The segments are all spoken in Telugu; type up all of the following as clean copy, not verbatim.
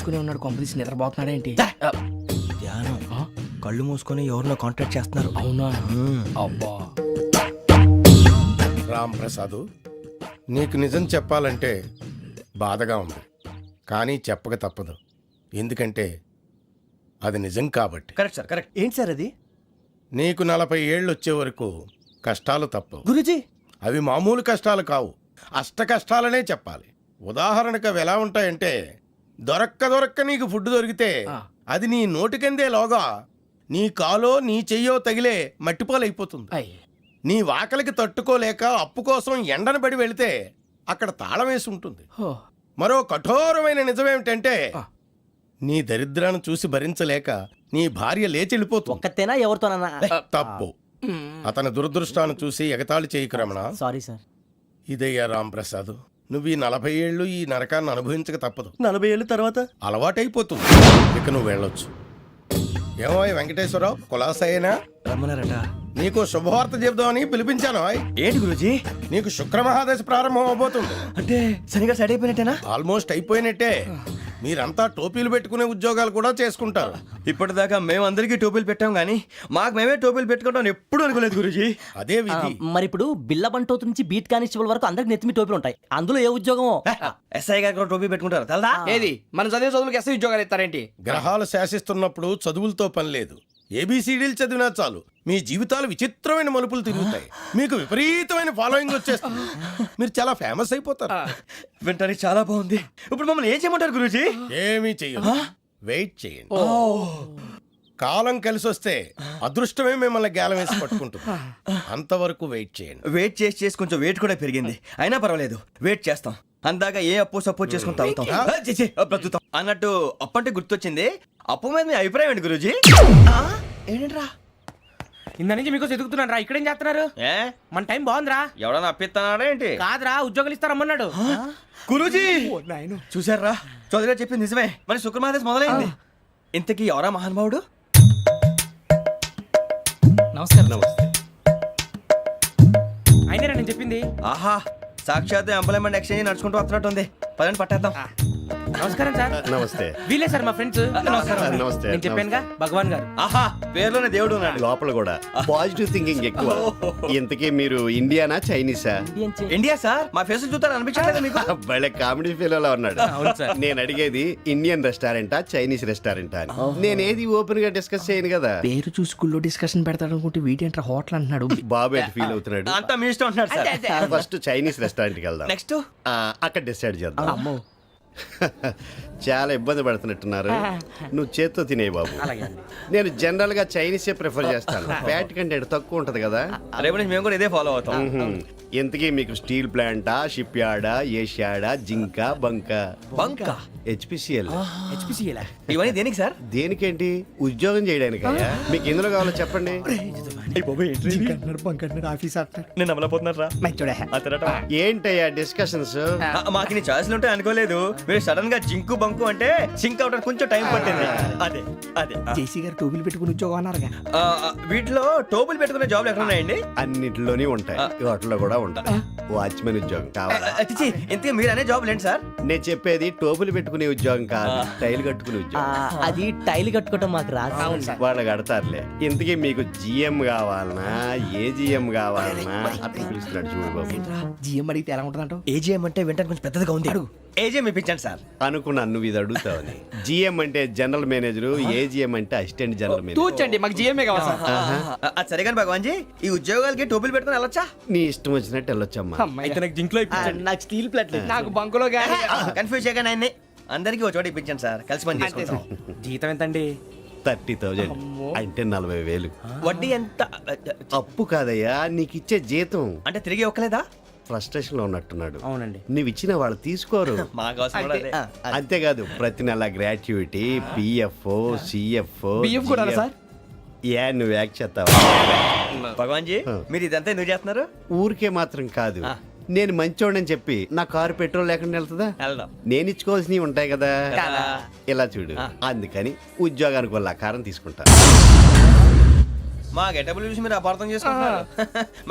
మూసుకుని ఉన్నాడు, కొంపదీసి నిద్రపోతున్నాడేంటి? ధ్యానం. కళ్ళు మూసుకొని ఎవరినో కాంటాక్ట్ చేస్తున్నారు. అవునా? అబ్బా. రామ్ ప్రసాద్, నీకు నిజం చెప్పాలంటే బాధగా ఉంది, కానీ చెప్పక తప్పదు. ఎందుకంటే అది నిజం కాబట్టి. Correct sir, correct. ఏంటి సార్ అది? నీకు 40 ఏళ్ళు వచ్చే వరకు కష్టాలు తప్పవు గురూజీ. అవి మామూలు కష్టాలు కావు, అష్ట కష్టాలనే చెప్పాలి. ఉదాహరణకు అవి ఎలా ఉంటాయంటే, దొరక్క నీకు ఫుడ్ దొరికితే అది నీ నోటికందే లోగా నీ కాలో నీ చెయ్యో తగిలే మట్టిపాలైపోతుంది. నీ వాకలికి తట్టుకోలేక అప్పు కోసం ఎండను పడి వెళితే అక్కడ తాళం వేసి ఉంటుంది. మరో కఠోరమైన నిజమేమిటంటే, నీ దరిద్రాన్ని చూసి భరించలేక నీ భార్య లేచి వెళ్ళిపోతుంది. ఒక్కతేనా ఎవరితోనన్నా? తప్పు. అతని దురదృష్టాన్ని చూసి ఎగతాళి చేయకు రమణ. Sorry sir. ఇదయ్యా రాంప్రసాద్, నువ్వు ఈ 40 ఏళ్ళు ఈ నరకాన్ని అనుభవించక తప్పదు. 40 ఏళ్ళ తర్వాత అలవాటైపోతుంది. ఇక నువ్వు వెళ్ళొచ్చు. ఏమో వెంకటేశ్వరరావు, కులాసైనా రమ్మన్నారట. నీకు శుభవార్త చెబుదామని పిలిపించాను. ఏంటి గురూజీ? నీకు శుక్రమహాదశ ప్రారంభం అవబోతుంది. అంటే శనిగా సెట్ అయిపోయినట్టేనా? ఆల్మోస్ట్ అయిపోయినట్టే. మీరంతా టోపీలు పెట్టుకునే ఉద్యోగాలు కూడా చేసుకుంటారు. ఇప్పటిదాకా మేమందరికీ టోపీలు పెట్టాం గానీ మాకు మేమే టోపీలు పెట్టుకుంటాం ఎప్పుడు అనుకోలేదు గురూజీ. అదే విధి. మరి ఇప్పుడు బిల్ల బంటోతు నుంచి బీట్ కానిస్టేబుల్ వరకు అందరికి నెత్తిమి టోపీలు ఉంటాయి. అందులో ఏ ఉద్యోగం? ఎస్ఐ గారు కూడా టోపీ పెట్టుకుంటారు తెలదా? ఏది మన చదివే చదువులకు ఎస్ఐ ఉద్యోగాలు ఇస్తారేంటి? గ్రహాలు శాసిస్తున్నప్పుడు చదువులతో పని లేదు. ఏబిసిడీలు చదివినా చాలు మీ జీవితాలు విచిత్రమైన మలుపులు తిరుగుతాయి. మీకు విపరీతమైన ఫాలోయింగ్ వచ్చేస్తుంది. మీరు చాలా ఫేమస్ అయిపోతారు. వింటానికి చాలా బాగుంది. ఇప్పుడు మమ్మల్ని ఏం చేయమంటారు గురూజీ? ఏమీ చెయ్యదు, వెయిట్ చేయండి. కాలం కలిసి వస్తే అదృష్టమే మిమ్మల్ని గేలం వేసి పట్టుకుంటుంది. అంతవరకు వెయిట్ చేయండి. వెయిట్ చేసి కొంచెం వెయిట్ కూడా పెరిగింది. అయినా పర్వాలేదు, వెయిట్ చేస్తాం. అందాక ఏ అప్పు సపోర్ట్ చేసుకుని తాగుతాం, బ్రతుకుతాం అన్నట్టు. అప్పు అంటే గుర్తొచ్చింది, అప్పు మీద మీ అభిప్రాయం ఏంటి గురూజీ? ఏంటరా ఇంత నుంచి మీకు ఎదుగుతున్నాను రా. ఇక్కడేం చేస్తున్నారు? మన టైం బాగుందిరా. ఎవడన్నా అప్పిస్తున్నాడా ఏంటి? కాదురా, ఉద్యోగాలు ఇస్తారమ్మన్నాడు గురూజీ. చూసారా, చౌదరి గారు చెప్పింది నిజమే. మరి శుక్రమహాదేశ్ మొదలైంది. ఇంతకీ ఎవరా మహానుభావుడు? నమస్కారం. అయినరా నేను చెప్పింది? ఆహా, సాక్షాత్ ఎంప్లాయ్మెంట్ ఎక్స్చేంజ్ నడుచుకుంటూ వస్తున్నట్టు ఉంది. పదండి పట్టేద్దాం. నమస్కారం సార్. నమస్తే. వీలే సార్ మా ఫ్రెండ్స్. నమస్కారం. నమస్తే. నేను చెప్పానుగా, భగవాన్ గారు. ఆహా, పేర్లోనే దేవుడు ఉన్నాడు. లోపల కూడా పాజిటివ్ థింకింగ్ ఎక్కువ. ఇంతకీ మీరు ఇండియానా చైనీసా? India sir. మా ఫేస్ చూస్తారు అనిపించలేదు మీకు? భలే కామెడీ ఫీల్ అలా ఉన్నాడు. నేను అడిగేది ఇండియన్ రెస్టారెంటా చైనీస్ రెస్టారెంటా అని. నేనేది ఓపెన్ గా డిస్కస్ చేయను కదా. పేరు చూసి స్కూల్లో డిస్కషన్ పెడతాడు అనుకుంటే వీటేంట్రా హోటల్ అంటున్నాడు. బాబు ఎట్ ఫీల్ అవుతున్నాడు. అంతా మీ ఇష్టం అంటున్నాడు సార్. ఫస్ట్ చైనీస్ రెస్టారెంట్ కి వెళ్దాం. నెక్స్ట్ అక్కడ డిసైడ్ చేద్దాం. చాలా ఇబ్బంది పడుతున్నట్టున్నారు. నువ్వు చేత్తో తినే బాబు. నేను జనరల్ గా చైనీసే ప్రిఫర్ చేస్తాను. ఫ్యాట్ కంటెంట్ తక్కువ ఉంటది కదా. రేపు నుంచి మేము కూడా ఇదే ఫాలో అవుతాం. ఇంతకీ మీకు స్టీల్ ప్లాంటా, షిప్ యార్డా, ఏషియాడా, జింక, బంకా? బంకా, హెచ్పిసిఎల్. ఇవన్నీ దేనికి సార్? దేనికేంటి? ఉద్యోగం చేయడానికి. మీకు ఎందులో కావాలో చెప్పండి. నేను అమలపోతున్నారా? ఏంటయ్యా డిస్కషన్స్? మాకు నీ ఛాయిస్లు ఉంటాయి అనుకోలేదు. మీరు సడన్ గా జింకు బంకు అంటే సింక్ అవడానికి కొంచెం టైం పట్టింది. అదే అదే జేసీ గారు టోపీలు పెట్టుకుని ఉద్యోగం అన్నారుగా. వీటిలో టోపులు పెట్టుకునే జాబ్లు ఎక్కడ ఉన్నాయండి? అన్నిటిలోనే ఉంటాయి, వాటిలో కూడా ఉంటాయి. వాచ్మెన్ ఉద్యోగం కావాలా? ఇంతకీ మీరు అనే జాబ్ ఏంటి సార్? నేను చెప్పేది టోపులు పెట్టుకునే ఉద్యోగం కాదు, టైల్ కట్టుకునే ఉద్యోగం. అది టైల్ కట్టుకోవటం మాకు రాదు. వాళ్ళు కడతారులే. ఇంతకీ మీకు జిఎం కావాలనా, ఏ జిఎం కావాలనా? అట్లా పిలుస్తున్నాడు చూడు బాబు. జిఎం అడిగితే ఎలా ఉంటుందంట? ఏజీఎం అంటే వింటానికి కొంచెం పెద్దదిగా ఉంది. ఏజీఎం ఇప్పించండి సార్. అనుకున్నాను నువ్వు ఇది అడుగుతావని. జిఎం అంటే జనరల్ మేనేజర్, ఏజిఎం అంటే అసిస్టెంట్ జనరల్ మేనేజర్. తూచండి, మాకు జిఎంఏ కావాలి సార్. అది సరే కానీ భగవాన్ జీ, ఈ ఉద్యోగాలకి టోపులు పెట్టుకుని వెళ్ళొచ్చా? నీ ఇష్టం వచ్చినట్టు వెళ్ళొచ్చమ్మా. అయితే నాకు జింక్లో ఇప్పించండి. నాకు స్టీల్ ప్లేట్ నాకు బంకులో గానీ. కన్ఫ్యూజ్ చేయగానే ఆయన్ని అందరికీ ఒక చోట ఇప్పించండి సార్. కలిసి పని చేసుకుంటాం. జీతం ఎంతండి? 30,000 అంటే 40,000. వడ్డీ ఎంత? అప్పు కాదయ్యా, నీకు ఇచ్చే జీతం. అంటే తిరిగి ఒక్కలేదా? ఫ్రస్ట్రేషన్ లో ఉన్నట్టున్నాడు. అవునండి. నువ్వు ఇచ్చిన వాళ్ళు తీసుకోరు. మాకు అవసరం కూడా అదే. అంతేకాదు ప్రతి నెల గ్రాట్యుటీ, పిఎఫ్, సిఎఫ్. బియ్యం కూడా సార్? ఏ నువ్వు యాక్ చేస్తావా? భగవాన్ జీ, మీరు ఇదంతా ఎందుకు చేస్తున్నారు? ఊరికే మాత్రం కాదు, నేను మంచోడని చెప్పి నా కారు పెట్రోల్ లేకుండా వెళ్తుందా? వెళ్దాం. నేను ఇచ్చుకోవాల్సినవి ఉంటాయి కదా. ఇలా చూడు, అందుకని ఉద్యోగానికి వాళ్ళ ఆకారం తీసుకుంటా. మా గెటబుల్ చూసి మీరు అపార్థం చేసుకుంటున్నారు.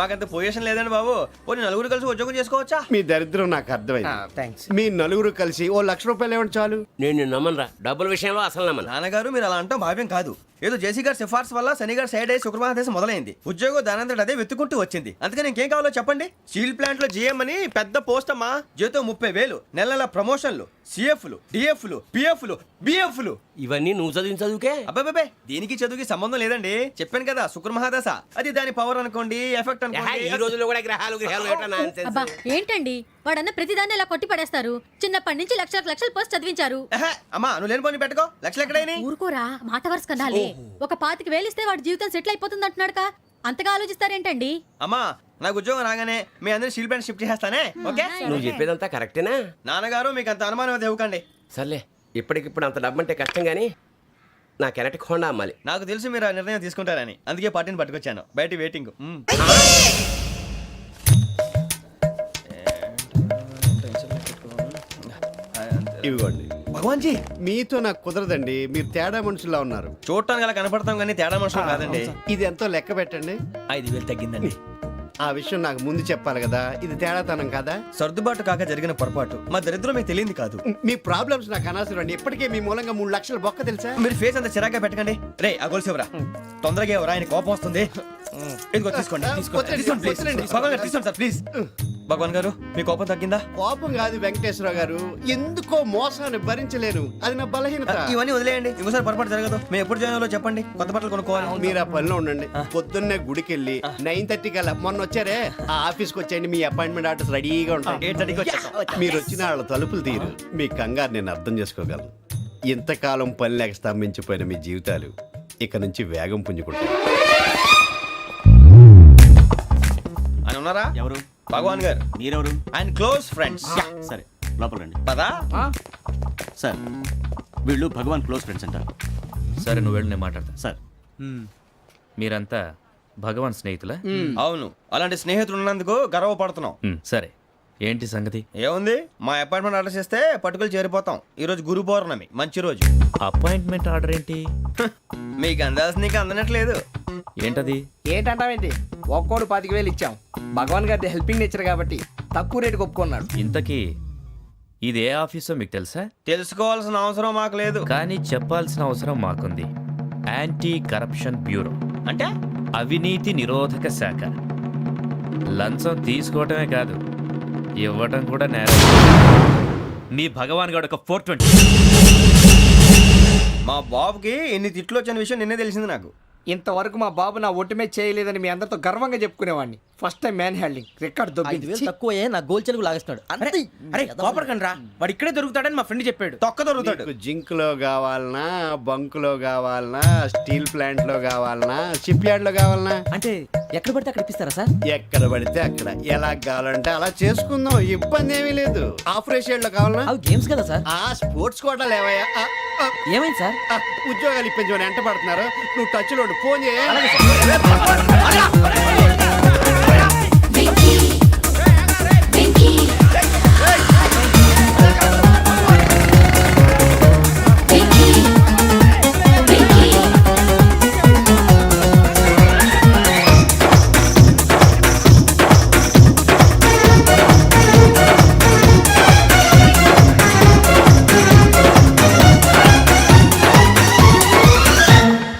మాకంత పొజిషన్ లేదండి బాబు. పోనీ నలుగురు కలిసి ఉద్యోగం చేసుకోవచ్చా? మీ దరిద్రం నాకు అర్థమైంది. థ్యాంక్స్. మీ నలుగురు కలిసి ఓ ₹1,00,000 ఇవ్వండి చాలు. నేను నమ్మనరా, డబ్బుల విషయంలో అసలు నమ్మను. నాన్నగారు మీరు అలా అంటాం భావ్యం కాదు. ఏదో జేసీ గారి సిఫార్సు వల్ల శని గారు సైడ్ అయ్యి శుక్రవారం మొదలైంది. ఉద్యోగం దానంతటి అదే వెతుకుంటూ వచ్చింది. అందుకని ఇంకేం కావాలో చెప్పండి. స్టీల్ ప్లాంట్ లో జీఎం అని పెద్ద పోస్ట్ అమ్మా. జీతం 30,000, నెల నెల ప్రమోషన్లు, సిఎఫ్లు, డిఎఫ్లు, పిఎఫ్లు, బిఎఫ్లు. ఇవన్నీ నువ్వు చదివిన చదువుకే. అబ్బాబే దీనికి చదువుకి సంబంధం లేదండి. చెప్పాను కదా శుక్ర మహాదశ. అది దాని పవర్ అనుకోండి, ఎఫెక్ట్ ఈ అనుకోండి. రోజుల్లో కూడా గ్రహాలు ఏటా nonsense? అబ్బా ఏంటండి వాడన్న ప్రతిదాన్ని ఇలా కొట్టి పడేస్తారు. చిన్నప్పటి నుంచి లక్షలు పోస్ట్ చదివించారు. అమ్మా నువ్వు లేని పోనీ పెట్టుకో. లక్షలు ఎక్కడైనా ఊరుకోరా, మాట వరుస కదాలే. ఒక 25,000 ఇస్తే వాడి జీవితం సెటిల్ అయిపోతుంది అంటున్నాడుగా. అంతగా ఆలోచిస్తారేంటండి? అమ్మా నాకు ఉద్యోగం రాగానే మీ అందరి స్టీల్ ప్లాంట్ షిఫ్ట్ చేస్తానే. ఓకే నువ్వు చెప్పేదంతా కరెక్టేనా? నాన్నగారు మీకు అంత అనుమానం అయితే ఇవ్వకండి. సర్లే, ఇప్పటికిప్పుడు అంత డబ్బు అంటే కష్టం కానీ నా కెనటిక్ హోండా అమ్మాలి. నాకు తెలుసు మీరు ఆ నిర్ణయం తీసుకుంటారని, అందుకే పార్టీని పట్టుకొచ్చాను. బయట వెయిటింగ్. ఇవ్వండి. భగవాన్ జీ మీతో నాకు కుదరదండి, మీరు తేడా మనుషుల్లా ఉన్నారు. చూడటానికి అలా కనపడతాం కానీ తేడా మనుషులు కాదండి. ఇది ఎంతో లెక్క పెట్టండి. 5,000 తగ్గిందండి. ఆ విషయం నాకు ముందు చెప్పాలి కదా, ఇది తేడాతనం కదా. సర్దుబాటు కాక జరిగిన పొరపాటు. మా దరిద్రం మీకు తెలియంది కాదు. మీ ప్రాబ్లమ్స్ నాకు అనవసరం అండి. ఇప్పటికే మీ మూలంగా 3 లక్షల బొక్క తెలుసా. మీరు ఫేస్ అంత చిరాగ్గా పెట్టకండి. రే ఆ గొలుసు ఎవరా? తొందరగా ఎవరా? ఆయన కోపం వస్తుంది. ఇదిగో తీసుకోండి. వద్దండి, తీసుకోండి, please. వద్దండి. భగవాన్ గారు తీసుకోండి సార్ ప్లీజ్. భగవాన్ గారు మీ కోపం తగ్గిందా? కోపం కాదు వెంకటేశ్వర గారు, ఎందుకో మోసాన్ని భరించలేను, అది నా బలహీనత. ఇవన్నీ వదిలేయండి. ఇంకోసారి పొరపాటు జరగదు. మేము ఎప్పుడు జాయిన్ అవ్వాలో చెప్పండి. కొత్త బట్టలు కొనుక్కోవాలి. మీరు ఆ పనిలో ఉండండి. పొద్దున్నే గుడికి వెళ్ళి 9:30 కల్లా, మొన్న వచ్చారే ఆ ఆఫీస్కి వచ్చేయండి. మీ అపాయింట్మెంట్ ఆర్డర్స్ రెడీగా ఉంటాయి. 8:30కి వచ్చేస్తాం. మీరు వచ్చిన వాళ్ళ తలుపులు తీరు. మీ కంగారు నేను అర్థం చేసుకోగలను. ఇంతకాలం పని లేక స్తంభించిపోయిన మీ జీవితాలు ఇక నుంచి వేగం పుంజుకుంటాయి. ఆయన ఉన్నారా? ఎవరు? భగవాన్ గారు. మీరెవరు? ఆయన క్లోజ్ ఫ్రెండ్స్. సరే లోపల రండి. పదా సార్ వీళ్ళు భగవాన్ క్లోజ్ ఫ్రెండ్స్ అంటారు. సరే నువ్వు వెళ్ళి నేను మాట్లాడతా. సార్ మీరంతా భగవాన్ స్నేహితులా? అవును, అలాంటి స్నేహితులు ఉన్నందుకు గర్వపడుతున్నాం. సరే ఏంటి సంగతి? ఏముంది, మా అపాయింట్మెంట్ ఆర్డర్ చేస్తే పట్టుకులు చేరిపోతాం. ఈ రోజు గురు పౌర్ణమి, మంచి రోజు. అపాయింట్మెంట్ ఆర్డర్ ఏంటి? మీకు అందాల్సిన నీకు అందనట్లేదు. ఏంటది? ఏంటంటావేంటి? ఒక్కోడు 25,000 ఇచ్చాం. భగవాన్ గారి హెల్పింగ్ నేచర్ కాబట్టి తక్కువ రేటుకి ఒప్పుకున్నాడు. ఇంతకీ ఇది ఏ ఆఫీసో మీకు తెలుసా? తెలుసుకోవాల్సిన అవసరం మాకు లేదు. కానీ చెప్పాల్సిన అవసరం మాకుంది. యాంటీ కరప్షన్ బ్యూరో అంటే అవినీతి నిరోధక శాఖ. లంచం తీసుకోవటమే కాదు, ఇవ్వటం కూడా నేరం. మీ భగవాన్ గారు ఒక 420. మా బాబుకి ఎన్ని తిట్లు వచ్చిన విషయం నిన్నే తెలిసింది నాకు. ఇంతవరకు మా బాబు నా ఒట్టుమే చేయలేదని మీ అందరితో గర్వంగా చెప్పుకునేవాడిని. First time man handing record 5,000 తక్కువే నా గోల్ చెలుగు లాగేస్తున్నాడు. అరే అరే కోపడకండి రా. వాడు ఇక్కడే దొరుకుతాడని మా ఫ్రెండ్ చెప్పాడు. తొక్క దొరుకుతాడు. మీకు జింక్ లో కావాలనా, బంక్ లో కావాలనా, స్టీల్ ప్లాంట్ లో కావాలనా, షిప్ యార్డ్ లో కావాలనా? అంటే ఎక్కడ పడితే అక్కడ ఇప్పిస్తారా సార్? ఎక్కడ పడితే అక్కడ, ఎలా కావాలంటే అలా చేసుకుందాం, ఇబ్బంది ఏమీ లేదు. ఆపరేషన్ లో కావాలనా? అవి గేమ్స్ కదా సార్. ఆ స్పోర్ట్స్ కోటా లేవయ్యా. ఏమైంది సార్? ఉద్యోగాలు ఇప్పించమని ఎంట పడుతున్నారు. నువ్వు టచ్ లో ఫోన్ చేయ.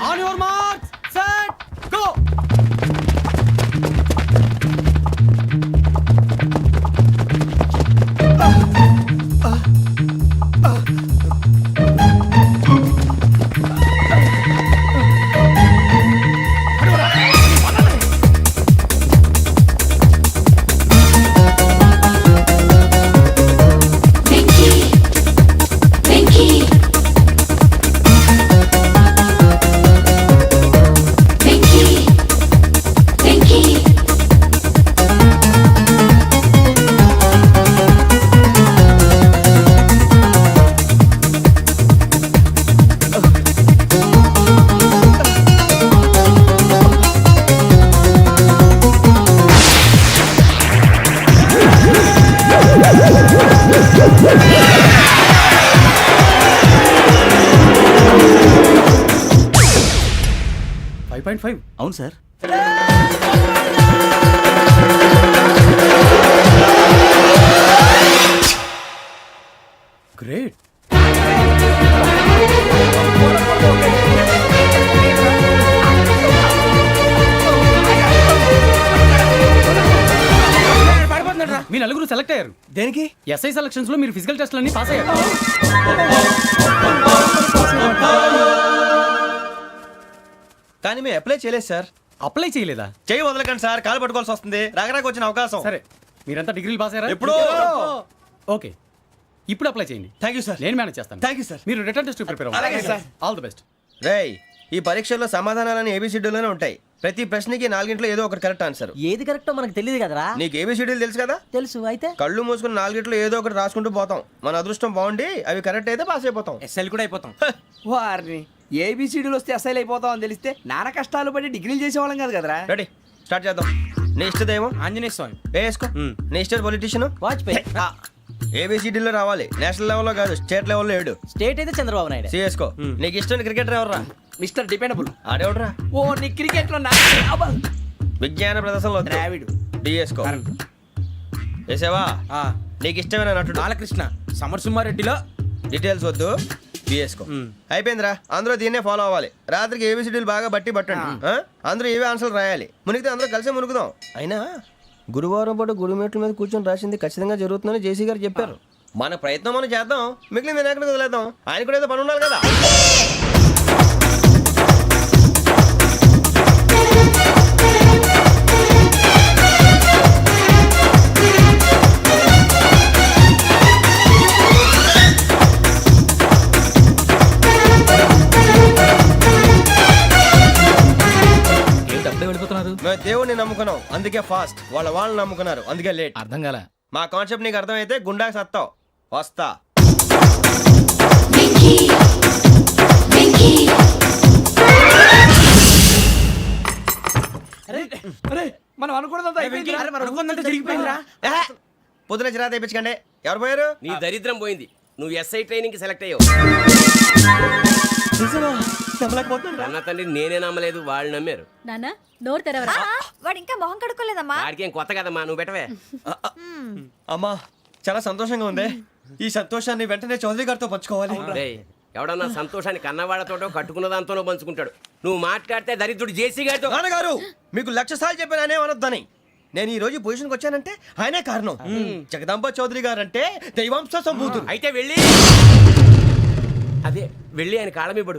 On your marks set go. 1.5. అవును సార్. గ్రేట్. మీ నలుగురు సెలెక్ట్ అయ్యారు. దేనికి? ఎస్ఐ సెలక్షన్స్ లో మీరు ఫిజికల్ టెస్ట్ అన్ని పాస్ అయ్యారు. కానీ మేము అప్లై చేయలేదు సార్. అప్లై చేయలేదా? చేయి వదలకండి సార్, కాలు పట్టుకోవాల్సి వస్తుంది. రాగరాకు వచ్చిన అవకాశం. సరే, మీరంతా డిగ్రీలు పాస్ అయ్యారా? ఎప్పుడో. ఓకే, ఇప్పుడు అప్లై చేయండి. Thank you sir. నేను మేనేజ్ చేస్తాను. Thank you sir. మీరు రిటర్న్ టెస్ట్ ప్రిపేర్ అలాగే అవ్వండి. సార్. All the best. రేయ్, ఈ పరీక్షల్లో సమాధానాలని ఏబిసిడ్యూల్లోనే ఉంటాయి. ప్రతి ప్రశ్నకి 4 ఏదో ఒకటి కరెక్ట్ ఆన్సర్. ఏది కరెక్టో మనకు తెలియదు కదరా. నీకు ఏబిసిడ్యూల్ తెలుసు కదా? తెలుసు. అయితే కళ్ళు మూసుకుని 4 ఏదో ఒకటి రాసుకుంటూ పోతాం. మన అదృష్టం బాగుండి అవి కరెక్ట్ అయితే పాస్ అయిపోతాం. ఎస్ఎల్ కూడా అయిపోతాం. వారిని ఏబిసిడీలు వస్తే అసైల్ అయిపోతాం అని తెలిస్తే నాన్న కష్టాలు పడి డిగ్రీలు చేసేవాళ్ళం కాదు కదరా. రెడీ, స్టార్ట్ చేద్దాం. నీ ఇష్టదేమో ఆంజనేయ స్వామి. వేసుకో. నీ ఇష్ట పొలిటీషియన్ వాజ్పేయి. ఏబిసిడీలో రావాలి. నేషనల్ లెవెల్లో కాదు, స్టేట్ లెవెల్లో 7. స్టేట్ అయితే చంద్రబాబు నాయుడు. సిఎస్కో. నీకు ఇష్టం క్రికెటర్ ఎవర్రా? Mister dependable. ఆడేవడరా? ఓ నీ క్రికెట్ లో విజ్ఞాన ప్రదర్శనలో ద్రావిడు. డిఎస్కో. వేసావా? నీకు ఇష్టమైన నటుడు? బాలకృష్ణ. సమర్సింహారెడ్డిలో డీటెయిల్స్ వద్దు, బిఎస్కో. అయిపోయిందిరా. అందరూ దీన్నే ఫాలో అవ్వాలి. రాత్రికి ఏబిసిడీలు బాగా బట్టి పట్టండి. అందరూ ఏవే ఆన్సర్లు రాయాలి. మునిగితే అందరూ కలిసి మునుగుదాం. అయినా గురువారం పాటు గురుమేట్ల మీద కూర్చొని రాసింది ఖచ్చితంగా జరుగుతుందని జేసీ గారు చెప్పారు. మన ప్రయత్నం మనం చేద్దాం, మిగిలింది ఎక్కడికి వదిలేద్దాం. ఆయన కూడా ఏదో పని ఉండాలి కదా. మేము దేవుడిని నమ్ముకున్నాం, అందుకే ఫాస్ట్. వాళ్ళని నమ్ముకున్నారు, అందుకే లేట్. అర్థం కాల. మా కాన్సెప్ట్ నీకు అర్థమైతే గుండాకి సత్తావు. వస్తా. మనం అనుకున్నదంతా అయిపోయింది. జరిగిపోయిందిరా. పొద్దున చిరా తెప్పించకండి. ఎవరు పోయారు? నీ దరిద్రం పోయింది. నువ్వు ఎస్ఐ ట్రైనింగ్ కి సెలెక్ట్ అయ్యావు. అన్న తండ్రి నేనే నమ్మలేదు, వాళ్ళు నమ్మారు. నాన్న నోరు తెరవరా. వాడు ఇంకా మొహం కడుక్కోలేదమ్మా. వాడికి ఏం కొత్త కదమ్మా, నువ్వు పెట్టవే. అమ్మా, చాలా సంతోషంగా ఉంది. ఈ సంతోషాన్ని వెంటనే చౌదరి గారితో పంచుకోవాలి. డేయ్, ఎవడన్నా సంతోషాన్ని కన్నవాళ్లతోటో కట్టుకున్న దాంతోనో పంచుకుంటాడు. నువ్వు మాట్లాడితే దరిద్రుడు జేసీ గారితో. నాన్నగారు, మీకు 1,00,000 సార్లు చెప్పాను అనే అనొద్దని. నేను ఈ రోజు పొజిషన్కి వచ్చానంటే ఆయనే కారణం. జగదాంబ చౌదరి గారు అంటే దైవాంశ సంభూతుడు. అయితే వెళ్ళి ఆయన కాళ్ళ మీద పడు.